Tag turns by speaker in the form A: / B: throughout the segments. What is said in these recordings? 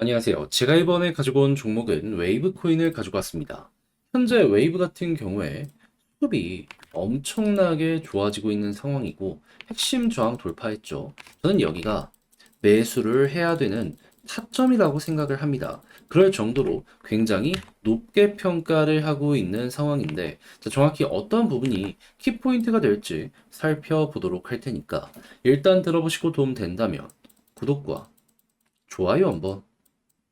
A: 안녕하세요. 제가 이번에 가지고 온 종목은 웨이브 코인을 가지고 왔습니다. 현재 웨이브 같은 경우에 수급이 엄청나게 좋아지고 있는 상황이고 핵심 저항 돌파했죠. 저는 여기가 매수를 해야 되는 타점이라고 생각을 합니다. 그럴 정도로 굉장히 높게 평가를 하고 있는 상황인데 자, 정확히 어떤 부분이 키포인트가 될지 살펴보도록 할 테니까 일단 들어보시고 도움 된다면 구독과 좋아요 한번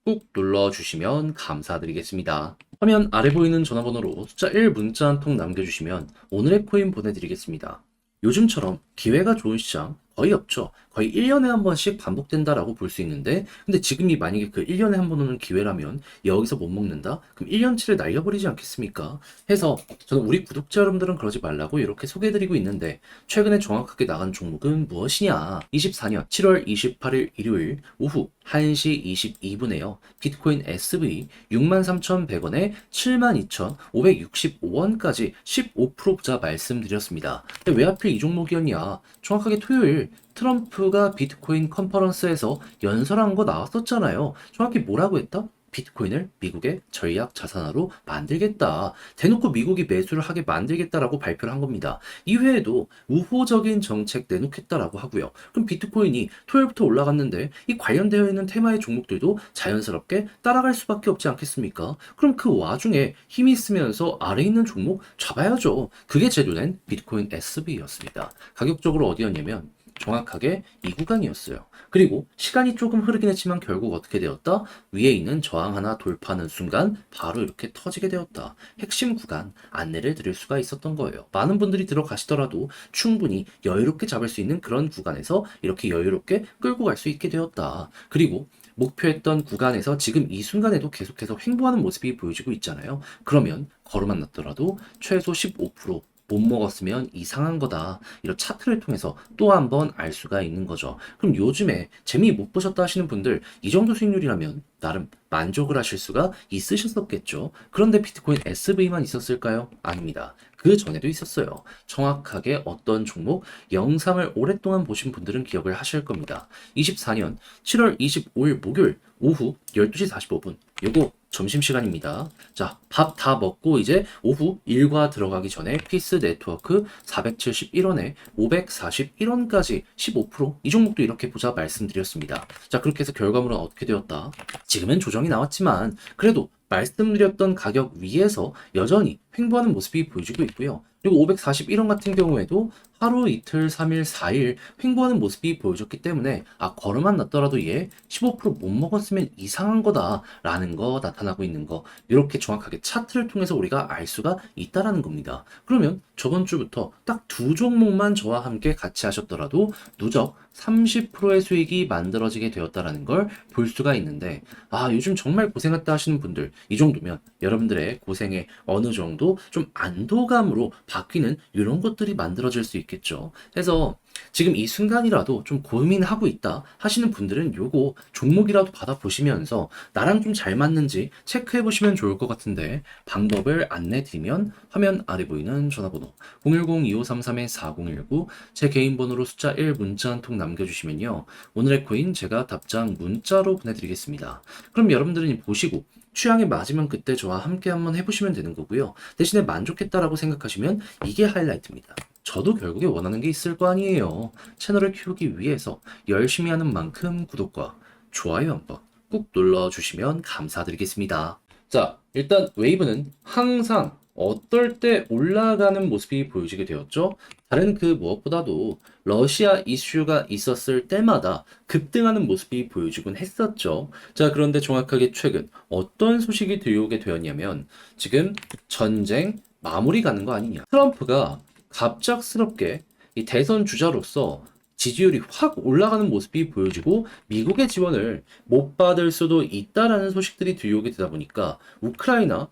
A: 꾹 눌러주시면 감사드리겠습니다. 화면 아래 보이는 전화번호로 숫자 1 문자 한 통 남겨주시면 오늘의 코인 보내드리겠습니다. 요즘처럼 기회가 좋은 시장 거의 없죠. 거의 1년에 한 번씩 반복된다라고 볼 수 있는데 근데 지금이 만약에 그 1년에 한 번 오는 기회라면 여기서 못 먹는다? 그럼 1년치를 날려버리지 않겠습니까? 해서 저는 우리 구독자 여러분들은 그러지 말라고 이렇게 소개해드리고 있는데 최근에 정확하게 나간 종목은 무엇이냐? 24년 7월 28일 일요일 오후 1시 22분에요. 비트코인 SV 63,100원에 72,565원까지 15% 부자 말씀드렸습니다. 근데 왜 하필 이 종목이었냐? 정확하게 토요일 트럼프가 비트코인 컨퍼런스에서 연설한 거 나왔었잖아요. 정확히 뭐라고 했다? 비트코인을 미국의 전략 자산화로 만들겠다. 대놓고 미국이 매수를 하게 만들겠다라고 발표를 한 겁니다. 이외에도 우호적인 정책 내놓겠다라고 하고요. 그럼 비트코인이 토요일부터 올라갔는데 이 관련되어 있는 테마의 종목들도 자연스럽게 따라갈 수밖에 없지 않겠습니까? 그럼 그 와중에 힘이 있으면서 아래 있는 종목 잡아야죠. 그게 제 눈엔 비트코인 SB였습니다. 가격적으로 어디였냐면 정확하게 이 구간이었어요. 그리고 시간이 조금 흐르긴 했지만 결국 어떻게 되었다? 위에 있는 저항 하나 돌파하는 순간 바로 이렇게 터지게 되었다. 핵심 구간 안내를 드릴 수가 있었던 거예요. 많은 분들이 들어가시더라도 충분히 여유롭게 잡을 수 있는 그런 구간에서 이렇게 여유롭게 끌고 갈 수 있게 되었다. 그리고 목표했던 구간에서 지금 이 순간에도 계속해서 횡보하는 모습이 보여지고 있잖아요. 그러면 걸음만 났더라도 최소 15%못 먹었으면 이상한 거다. 이런 차트를 통해서 또 한 번 알 수가 있는 거죠. 그럼 요즘에 재미 못 보셨다 하시는 분들 이 정도 수익률이라면 나름 만족을 하실 수가 있으셨었겠죠. 그런데 비트코인 SV만 있었을까요? 아닙니다. 그 전에도 있었어요. 정확하게 어떤 종목 영상을 오랫동안 보신 분들은 기억을 하실 겁니다. 24년 7월 25일 목요일 오후 12시 45분 요거 점심시간입니다. 자, 밥 다 먹고 이제 오후 일과 들어가기 전에 피스 네트워크 471원에 541원까지 15%이 종목도 이렇게 보자 말씀드렸습니다. 자, 그렇게 해서 결과물은 어떻게 되었다? 지금은 조정이 나왔지만 그래도 말씀드렸던 가격 위에서 여전히 횡보하는 모습이 보여지고 있고요. 그리고 541원 같은 경우에도 하루, 이틀, 3일, 4일 횡보하는 모습이 보여졌기 때문에 걸음만 났더라도 얘 15%못 먹었으면 이상한 거다라는 거 나타나고 있는 거 이렇게 정확하게 차트를 통해서 우리가 알 수가 있다라는 겁니다. 그러면 저번 주부터 딱 두 종목만 저와 함께 같이 하셨더라도 누적 30%의 수익이 만들어지게 되었다라는 걸 볼 수가 있는데 요즘 정말 고생했다 하시는 분들 이 정도면 여러분들의 고생에 어느 정도 좀 안도감으로 바뀌는 이런 것들이 만들어질 수 있겠죠. 그래서 지금 이 순간이라도 좀 고민하고 있다 하시는 분들은 요거 종목이라도 받아보시면서 나랑 좀 잘 맞는지 체크해 보시면 좋을 것 같은데 방법을 안내 드리면 화면 아래 보이는 전화번호 010-2533-4019 제 개인 번호로 숫자 1 문자 한 통 남겨주시면요. 오늘의 코인 제가 답장 문자로 보내드리겠습니다. 그럼 여러분들은 보시고 취향에 맞으면 그때 저와 함께 한번 해보시면 되는 거고요. 대신에 만족했다라고 생각하시면 이게 하이라이트입니다. 저도 결국에 원하는 게 있을 거 아니에요. 채널을 키우기 위해서 열심히 하는 만큼 구독과 좋아요 한번 꾹 눌러주시면 감사드리겠습니다. 자, 일단 웨이브는 항상 어떨 때 올라가는 모습이 보여지게 되었죠. 다른 그 무엇보다도 러시아 이슈가 있었을 때마다 급등하는 모습이 보여지곤 했었죠. 자, 그런데 정확하게 최근 어떤 소식이 들려오게 되었냐면 지금 전쟁 마무리 가는 거 아니냐. 트럼프가 갑작스럽게 이 대선 주자로서 지지율이 확 올라가는 모습이 보여지고 미국의 지원을 못 받을 수도 있다라는 소식들이 들려오게 되다 보니까 우크라이나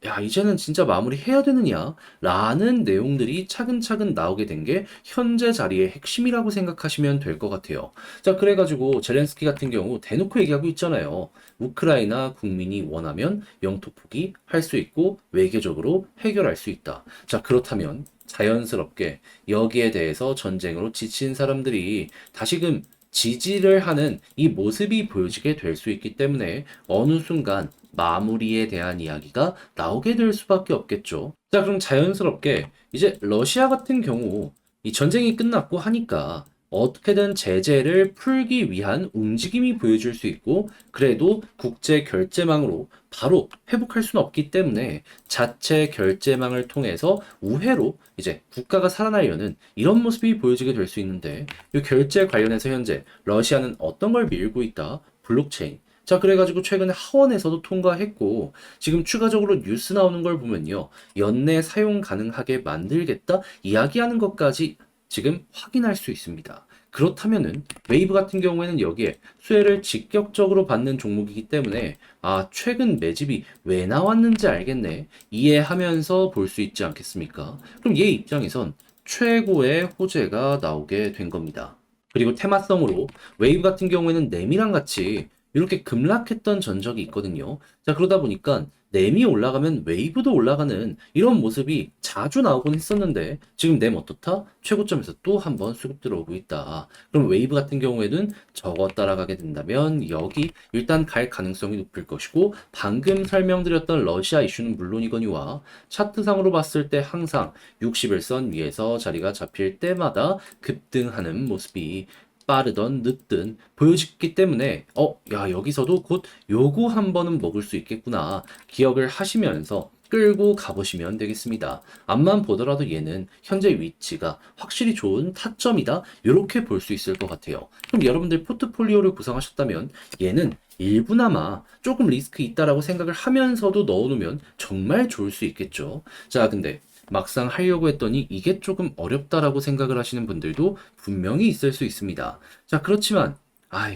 A: 야 이제는 진짜 마무리해야 되느냐 라는 내용들이 차근차근 나오게 된 게 현재 자리의 핵심이라고 생각하시면 될 것 같아요. 자, 그래가지고 젤렌스키 같은 경우 대놓고 얘기하고 있잖아요. 우크라이나 국민이 원하면 영토 포기할 수 있고 외교적으로 해결할 수 있다. 자, 그렇다면 자연스럽게 여기에 대해서 전쟁으로 지친 사람들이 다시금 지지를 하는 이 모습이 보여지게 될 수 있기 때문에 어느 순간 마무리에 대한 이야기가 나오게 될 수밖에 없겠죠. 자, 그럼 자연스럽게 이제 러시아 같은 경우 이 전쟁이 끝났고 하니까 어떻게든 제재를 풀기 위한 움직임이 보여줄 수 있고, 그래도 국제 결제망으로 바로 회복할 수는 없기 때문에 자체 결제망을 통해서 우회로 이제 국가가 살아나려는 이런 모습이 보여지게 될 수 있는데, 이 결제 관련해서 현재 러시아는 어떤 걸 밀고 있다? 블록체인. 자, 그래가지고 최근에 하원에서도 통과했고, 지금 추가적으로 뉴스 나오는 걸 보면요, 연내 사용 가능하게 만들겠다 이야기하는 것까지 지금 확인할 수 있습니다. 그렇다면은 웨이브 같은 경우에는 여기에 수혜를 직접적으로 받는 종목이기 때문에, 아, 최근 매집이 왜 나왔는지 알겠네, 이해하면서 볼 수 있지 않겠습니까? 그럼 얘 입장에선 최고의 호재가 나오게 된 겁니다. 그리고 테마성으로 웨이브 같은 경우에는 램이랑 같이 이렇게 급락했던 전적이 있거든요. 자, 그러다 보니까 램이 올라가면 웨이브도 올라가는 이런 모습이 자주 나오곤 했었는데, 지금 램 어떻다? 최고점에서 또 한 번 수급 들어오고 있다. 그럼 웨이브 같은 경우에는 저거 따라가게 된다면 여기 일단 갈 가능성이 높을 것이고, 방금 설명드렸던 러시아 이슈는 물론이거니와 차트상으로 봤을 때 항상 60일선 위에서 자리가 잡힐 때마다 급등하는 모습이 빠르던 늦든 보여지기 때문에, 야, 여기서도 곧 요거 한 번은 먹을 수 있겠구나 기억을 하시면서 끌고 가보시면 되겠습니다. 앞만 보더라도 얘는 현재 위치가 확실히 좋은 타점이다, 이렇게 볼 수 있을 것 같아요. 그럼 여러분들 포트폴리오를 구성하셨다면 얘는 일부나마 조금 리스크 있다라고 생각을 하면서도 넣어놓으면 정말 좋을 수 있겠죠. 자, 근데 막상 하려고 했더니 이게 조금 어렵다라고 생각을 하시는 분들도 분명히 있을 수 있습니다. 자, 그렇지만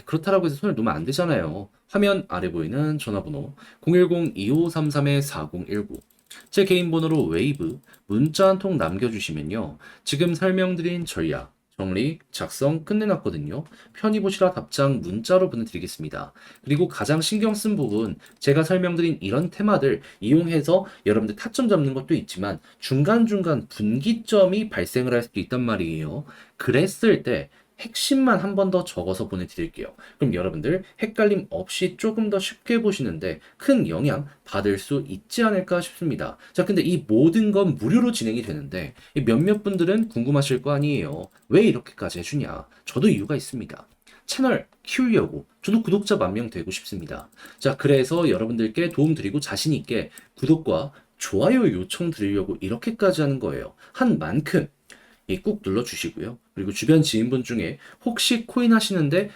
A: 그렇다라고 해서 손을 놓으면 안 되잖아요. 화면 아래 보이는 전화번호 010-2533-4019, 제 개인 번호로 웨이브 문자 한 통 남겨주시면요, 지금 설명드린 전략 정리, 작성 끝내놨거든요. 편히 보시라 답장 문자로 보내드리겠습니다. 그리고 가장 신경 쓴 부분, 제가 설명드린 이런 테마들 이용해서 여러분들 타점 잡는 것도 있지만 중간중간 분기점이 발생을 할 수도 있단 말이에요. 그랬을 때 핵심만 한 번 더 적어서 보내드릴게요. 그럼 여러분들 헷갈림 없이 조금 더 쉽게 보시는데 큰 영향 받을 수 있지 않을까 싶습니다. 자, 근데 이 모든 건 무료로 진행이 되는데 이 몇몇 분들은 궁금하실 거 아니에요. 왜 이렇게까지 해주냐? 저도 이유가 있습니다. 채널 키우려고 저도 구독자 10,000명 되고 싶습니다. 자, 그래서 여러분들께 도움드리고 자신있게 구독과 좋아요 요청 드리려고 이렇게까지 하는 거예요. 한 만큼 꾹 눌러주시고요. 그리고 주변 지인분 중에 혹시 코인 하시는데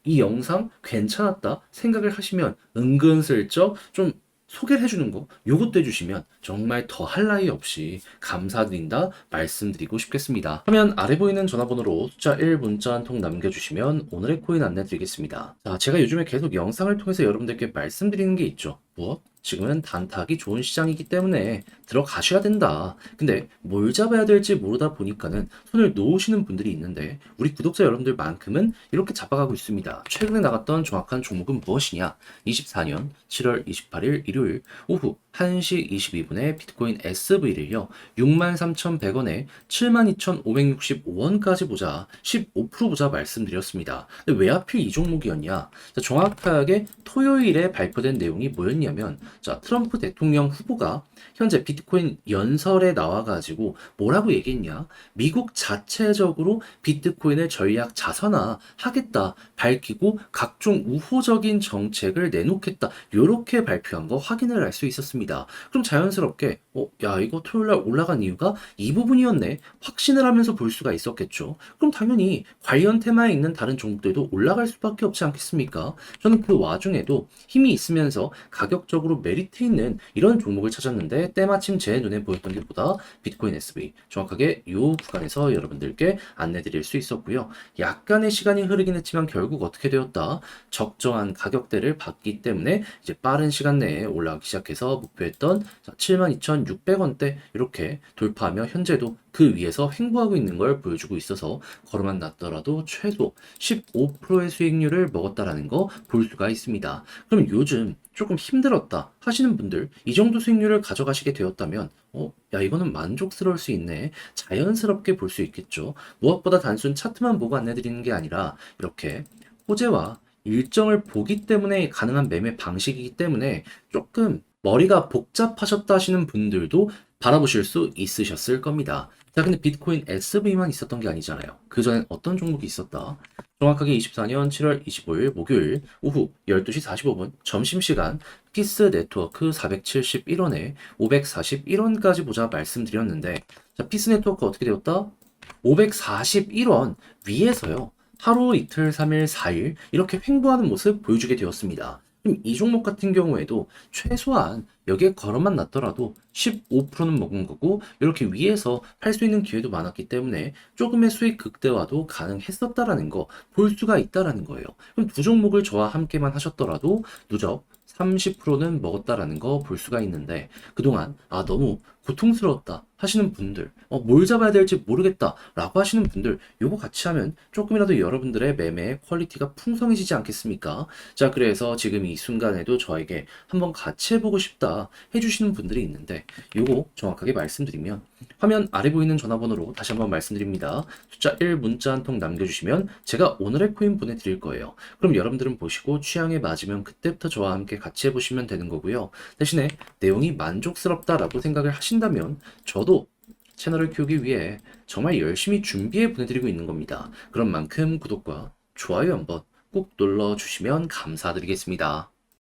A: 이 영상 괜찮았다 생각을 하시면 은근슬쩍 좀 소개를 해주는 거, 요것도 해주시면 정말 더할 나위 없이 감사드린다 말씀드리고 싶겠습니다. 화면 아래 보이는 전화번호로 숫자 1 문자 한 통 남겨주시면 오늘의 코인 안내 드리겠습니다. 자, 제가 요즘에 계속 영상을 통해서 여러분들께 말씀드리는 게 있죠. 무엇? 지금은 단타하기 좋은 시장이기 때문에 들어가셔야 된다. 근데 뭘 잡아야 될지 모르다 보니까는 손을 놓으시는 분들이 있는데, 우리 구독자 여러분들만큼은 이렇게 잡아가고 있습니다. 최근에 나갔던 정확한 종목은 무엇이냐? 24년 7월 28일 일요일 오후 1시 22분에 비트코인 SV를요 63,100원에 72,565원까지 보자, 15% 보자 말씀드렸습니다. 근데 왜 하필 이 종목이었냐? 자, 정확하게 토요일에 발표된 내용이 뭐였냐면, 자, 트럼프 대통령 후보가 현재 비트코인 연설에 나와가지고 뭐라고 얘기했냐? 미국 자체적으로 비트코인을 전략 자산화 하겠다 밝히고 각종 우호적인 정책을 내놓겠다, 이렇게 발표한 거 확인을 할 수 있었습니다. 그럼 자연스럽게 야, 이거 토요일날 올라간 이유가 이 부분이었네 확신을 하면서 볼 수가 있었겠죠. 그럼 당연히 관련 테마에 있는 다른 종목들도 올라갈 수밖에 없지 않겠습니까? 저는 그 와중에도 힘이 있으면서 가격적으로 메리트 있는 이런 종목을 찾았는데, 때마침 제 눈에 보였던 게 보다 비트코인 SV, 정확하게 이 구간에서 여러분들께 안내 드릴 수 있었고요. 약간의 시간이 흐르긴 했지만 결국 어떻게 되었다? 적정한 가격대를 받기 때문에 이제 빠른 시간 내에 올라가기 시작해서 목표했던 72,600원대 이렇게 돌파하며 현재도 그 위에서 횡보하고 있는 걸 보여주고 있어서 걸어만 놨더라도 최소 15%의 수익률을 먹었다라는 거 볼 수가 있습니다. 그럼 요즘 조금 힘들었다 하시는 분들 이 정도 수익률을 가져가시게 되었다면 야 이거는 만족스러울 수 있네. 자연스럽게 볼 수 있겠죠. 무엇보다 단순 차트만 보고 안내드리는 게 아니라 이렇게 호재와 일정을 보기 때문에 가능한 매매 방식이기 때문에 조금 머리가 복잡하셨다 하시는 분들도 바라보실 수 있으셨을 겁니다. 자, 근데 비트코인 SV만 있었던 게 아니잖아요. 그전엔 어떤 종목이 있었다? 정확하게 24년 7월 25일 목요일 오후 12시 45분 점심시간 피스 네트워크 471원에 541원까지 보자 말씀드렸는데 자, 피스 네트워크 어떻게 되었다? 541원 위에서요. 하루, 이틀, 3일, 4일 이렇게 횡보하는 모습 보여주게 되었습니다. 그럼 이 종목 같은 경우에도 최소한 여기에 걸어만 놨더라도 15%는 먹은 거고 이렇게 위에서 할 수 있는 기회도 많았기 때문에 조금의 수익 극대화도 가능했었다라는 거 볼 수가 있다라는 거예요. 그럼 두 종목을 저와 함께만 하셨더라도 누적 30%는 먹었다라는 거 볼 수가 있는데 그동안 너무 고통스러웠다 하시는 분들 뭘 잡아야 될지 모르겠다 라고 하시는 분들 요거 같이 하면 조금이라도 여러분들의 매매의 퀄리티가 풍성해지지 않겠습니까? 자 그래서 지금 이 순간에도 저에게 한번 같이 해보고 싶다 해주시는 분들이 있는데 요거 정확하게 말씀드리면 화면 아래 보이는 전화번호로 다시 한번 말씀드립니다. 숫자 1 문자 한 통 남겨주시면 제가 오늘의 코인 보내드릴 거예요. 그럼 여러분들은 보시고 취향에 맞으면 그때부터 저와 함께 같이 해보시면 되는 거고요. 대신에 내용이 만족스럽다라고 생각을 하신다면 저도 채널을 키우기 위해 정말 열심히 준비해 보내드리고 있는 겁니다. 그런 만큼 구독과 좋아요 한번 꼭 눌러주시면 감사드리겠습니다.